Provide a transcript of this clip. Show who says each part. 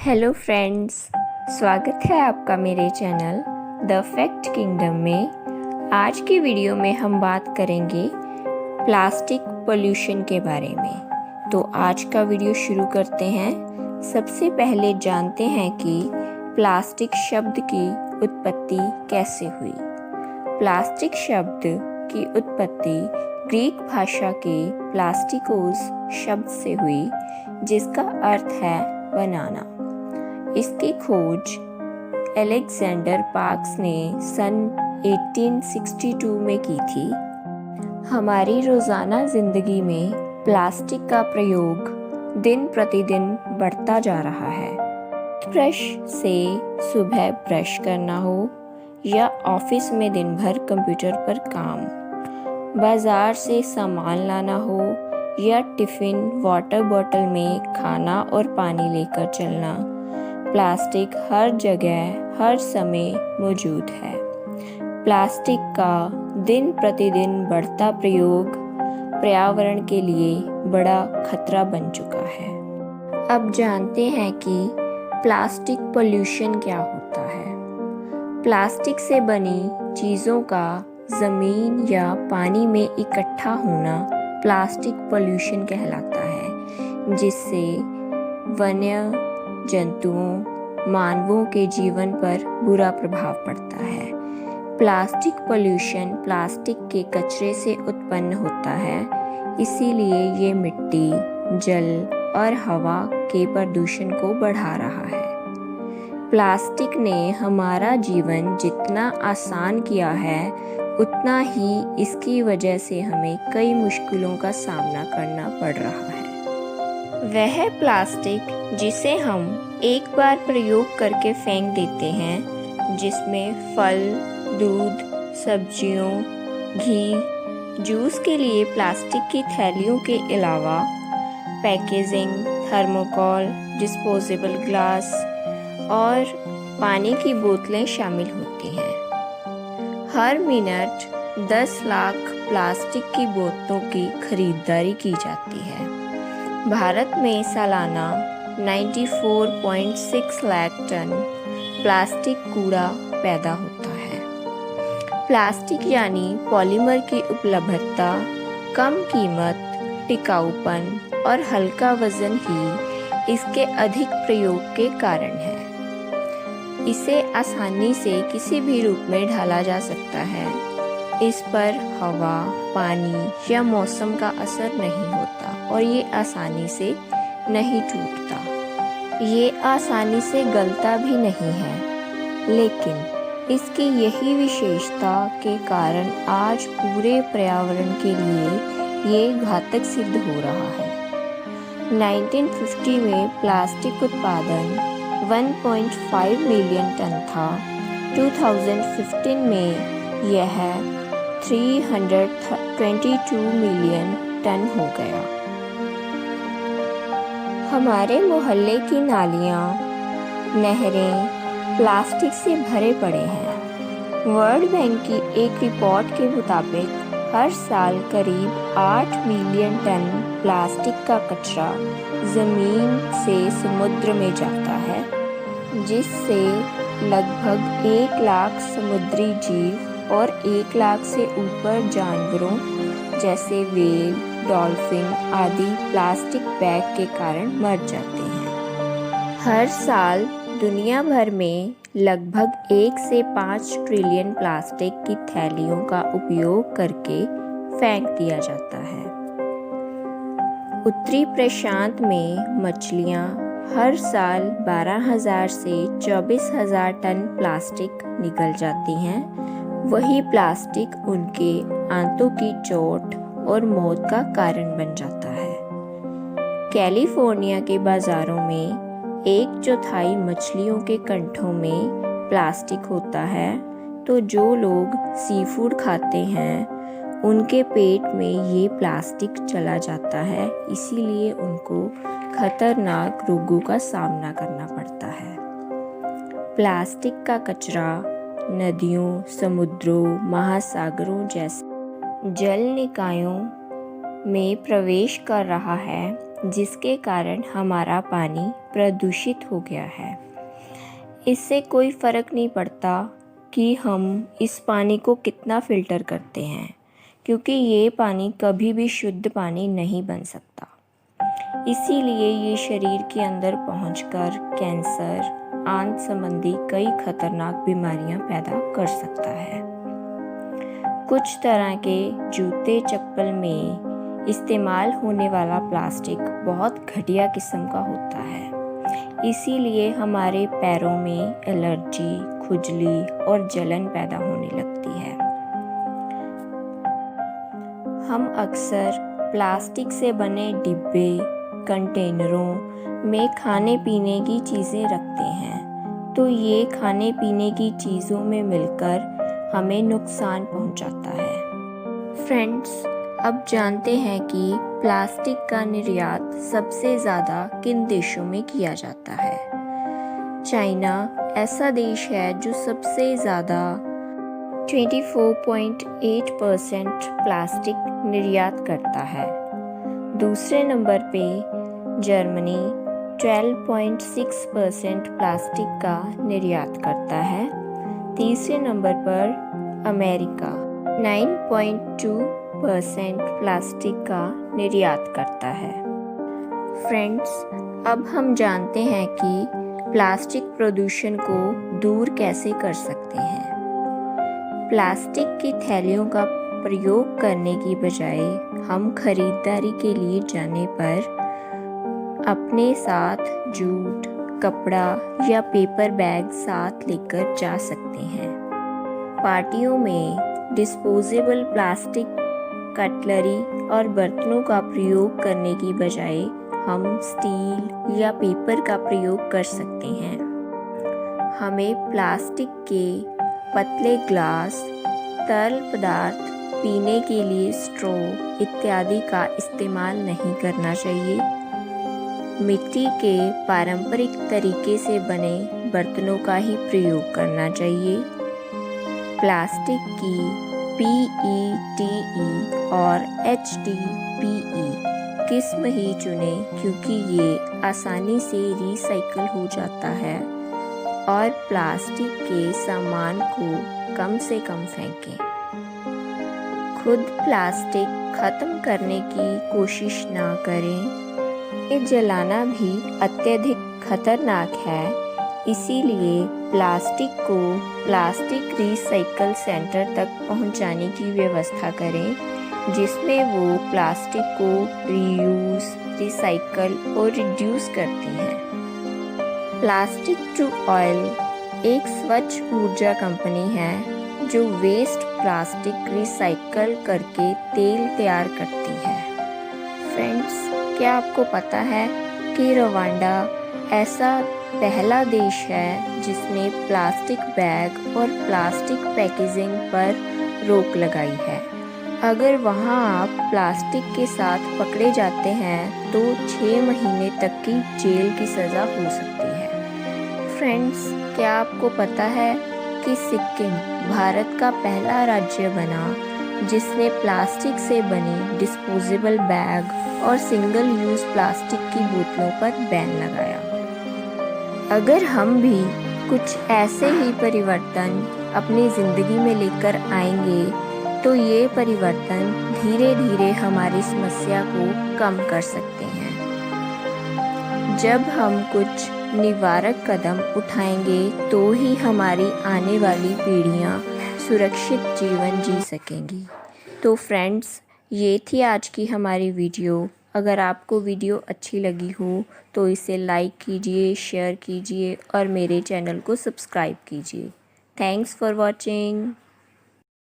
Speaker 1: Hello friends, स्वागत है आपका मेरे चैनल द फैक्ट किंगडम में। आज की वीडियो में हम बात करेंगे प्लास्टिक पोल्यूशन के बारे में। तो आज का वीडियो शुरू करते हैं। सबसे पहले जानते हैं कि प्लास्टिक शब्द की उत्पत्ति कैसे हुई। प्लास्टिक शब्द की उत्पत्ति ग्रीक भाषा के प्लास्टिकोस शब्द से हुई, जिसका अर्थ है बनाना। इसकी खोज अलेक्जेंडर पार्क्स ने सन 1862 में की थी। हमारी रोज़ाना ज़िंदगी में प्लास्टिक का प्रयोग दिन प्रतिदिन बढ़ता जा रहा है। ब्रश से सुबह ब्रश करना हो या ऑफिस में दिन भर कंप्यूटर पर काम, बाज़ार से सामान लाना हो या टिफ़िन वाटर बॉटल में खाना और पानी लेकर चलना, प्लास्टिक हर जगह हर समय मौजूद है। प्लास्टिक का दिन प्रतिदिन बढ़ता प्रयोग पर्यावरण के लिए बड़ा खतरा बन चुका है। अब जानते हैं कि प्लास्टिक पोल्यूशन क्या होता है। प्लास्टिक से बनी चीज़ों का ज़मीन या पानी में इकट्ठा होना प्लास्टिक पोल्यूशन कहलाता है, जिससे वन्य जंतुओं, मानवों के जीवन पर बुरा प्रभाव पड़ता है। प्लास्टिक पोल्यूशन प्लास्टिक के कचरे से उत्पन्न होता है, इसीलिए ये मिट्टी, जल और हवा के प्रदूषण को बढ़ा रहा है। प्लास्टिक ने हमारा जीवन जितना आसान किया है, उतना ही इसकी वजह से हमें कई मुश्किलों का सामना करना पड़ रहा है। वह प्लास्टिक जिसे हम एक बार प्रयोग करके फेंक देते हैं, जिसमें फल, दूध, सब्जियों, घी, जूस के लिए प्लास्टिक की थैलियों के अलावा पैकेजिंग, थर्मोकोल, डिस्पोजेबल ग्लास और पानी की बोतलें शामिल होती हैं। हर मिनट 10 लाख प्लास्टिक की बोतलों की खरीदारी की जाती है। भारत में सालाना 94.6 लाख टन प्लास्टिक कूड़ा पैदा होता है। प्लास्टिक यानी पॉलीमर की उपलब्धता, कम कीमत, टिकाऊपन और हल्का वजन ही इसके अधिक प्रयोग के कारण है। इसे आसानी से किसी भी रूप में ढाला जा सकता है। इस पर हवा, पानी या मौसम का असर नहीं होता और ये आसानी से नहीं टूटता। ये आसानी से गलता भी नहीं है, लेकिन इसकी यही विशेषता के कारण आज पूरे पर्यावरण के लिए ये घातक सिद्ध हो रहा है। 1950 में प्लास्टिक उत्पादन 1.5 मिलियन टन था। 2015 में यह 322 मिलियन टन हो गया। हमारे मोहल्ले की नालियाँ, नहरें प्लास्टिक से भरे पड़े हैं। वर्ल्ड बैंक की एक रिपोर्ट के मुताबिक हर साल करीब 8 मिलियन टन प्लास्टिक का कचरा ज़मीन से समुद्र में जाता है, जिससे लगभग 1 लाख समुद्री जीव और 1 लाख से ऊपर जानवरों जैसे व्हेल, डॉल्फिन आदि प्लास्टिक बैग के कारण मर जाते हैं। हर साल दुनिया भर में लगभग 1 से 5 ट्रिलियन प्लास्टिक की थैलियों का उपयोग करके फेंक दिया जाता है। उत्तरी प्रशांत में मछलियाँ हर साल 12,000 से 24,000 टन प्लास्टिक निगल जाती हैं। वही प्लास्टिक उनके आंतों की चोट और मौत का कारण बन जाता है। कैलिफोर्निया के बाज़ारों में 1/4 मछलियों के कंठों में प्लास्टिक होता है। तो जो लोग सी फूड खाते हैं, उनके पेट में ये प्लास्टिक चला जाता है, इसीलिए उनको खतरनाक रोगों का सामना करना पड़ता है। प्लास्टिक का कचरा नदियों, समुद्रों, महासागरों जैसे जल निकायों में प्रवेश कर रहा है, जिसके कारण हमारा पानी प्रदूषित हो गया है। इससे कोई फ़र्क नहीं पड़ता कि हम इस पानी को कितना फ़िल्टर करते हैं, क्योंकि ये पानी कभी भी शुद्ध पानी नहीं बन सकता। इसीलिए ये शरीर के अंदर पहुंचकर कैंसर, आंत संबंधी कई खतरनाक बीमारियां पैदा कर सकता है। कुछ तरह के जूते चप्पल में इस्तेमाल होने वाला प्लास्टिक बहुत घटिया किस्म का होता है। इसीलिए हमारे पैरों में एलर्जी, खुजली और जलन पैदा होने लगती है। हम अक्सर प्लास्टिक से बने डिब्बे, कंटेनरों में खाने पीने की चीज़ें रखते हैं, तो ये खाने पीने की चीज़ों में मिलकर हमें नुकसान पहुंचाता है। फ्रेंड्स, अब जानते हैं कि प्लास्टिक का निर्यात सबसे ज़्यादा किन देशों में किया जाता है। चाइना ऐसा देश है जो सबसे ज़्यादा 24.8% प्लास्टिक निर्यात करता है। दूसरे नंबर पे जर्मनी 12.6% प्लास्टिक का निर्यात करता है। तीसरे नंबर पर अमेरिका 9.2% प्लास्टिक का निर्यात करता है। फ्रेंड्स, अब हम जानते हैं कि प्लास्टिक प्रदूषण को दूर कैसे कर सकते हैं। प्लास्टिक की थैलियों का प्रयोग करने की बजाय हम खरीदारी के लिए जाने पर अपने साथ जूट, कपड़ा या पेपर बैग साथ लेकर जा सकते हैं। पार्टियों में डिस्पोजेबल प्लास्टिक कटलरी और बर्तनों का प्रयोग करने की बजाय हम स्टील या पेपर का प्रयोग कर सकते हैं। हमें प्लास्टिक के पतले ग्लास, तरल पदार्थ, पीने के लिए स्ट्रॉ इत्यादि का इस्तेमाल नहीं करना चाहिए। मिट्टी के पारंपरिक तरीके से बने बर्तनों का ही प्रयोग करना चाहिए। प्लास्टिक की PETE और HDPE किस्म ही चुनें, क्योंकि ये आसानी से रिसाइकल हो जाता है, और प्लास्टिक के सामान को कम से कम फेंकें। खुद प्लास्टिक खत्म करने की कोशिश ना करें। ये जलाना भी अत्यधिक खतरनाक है, इसीलिए प्लास्टिक को प्लास्टिक रिसाइकल सेंटर तक पहुंचाने की व्यवस्था करें, जिसमें वो प्लास्टिक को रीयूज, रिसाइकल और रिड्यूस करती हैं। प्लास्टिक टू ऑयल एक स्वच्छ ऊर्जा कंपनी है जो वेस्ट प्लास्टिक रिसाइकल करके तेल तैयार करती है। फ्रेंड्स, क्या आपको पता है कि रवांडा ऐसा पहला देश है जिसने प्लास्टिक बैग और प्लास्टिक पैकेजिंग पर रोक लगाई है। अगर वहां आप प्लास्टिक के साथ पकड़े जाते हैं तो 6 महीने तक की जेल की सज़ा हो सकती है। फ्रेंड्स, क्या आपको पता है कि सिक्किम भारत का पहला राज्य बना जिसने प्लास्टिक से बनी डिस्पोजेबल बैग और सिंगल यूज़ प्लास्टिक की बोतलों पर बैन लगाया। अगर हम भी कुछ ऐसे ही परिवर्तन अपनी ज़िंदगी में लेकर आएंगे तो ये परिवर्तन धीरे धीरे हमारी समस्या को कम कर सकते हैं। जब हम कुछ निवारक कदम उठाएंगे तो ही हमारी आने वाली पीढ़ियां सुरक्षित जीवन जी सकेंगी। तो फ्रेंड्स, ये थी आज की हमारी वीडियो। अगर आपको वीडियो अच्छी लगी हो तो इसे लाइक कीजिए, शेयर कीजिए और मेरे चैनल को सब्सक्राइब कीजिए। Thanks for watching.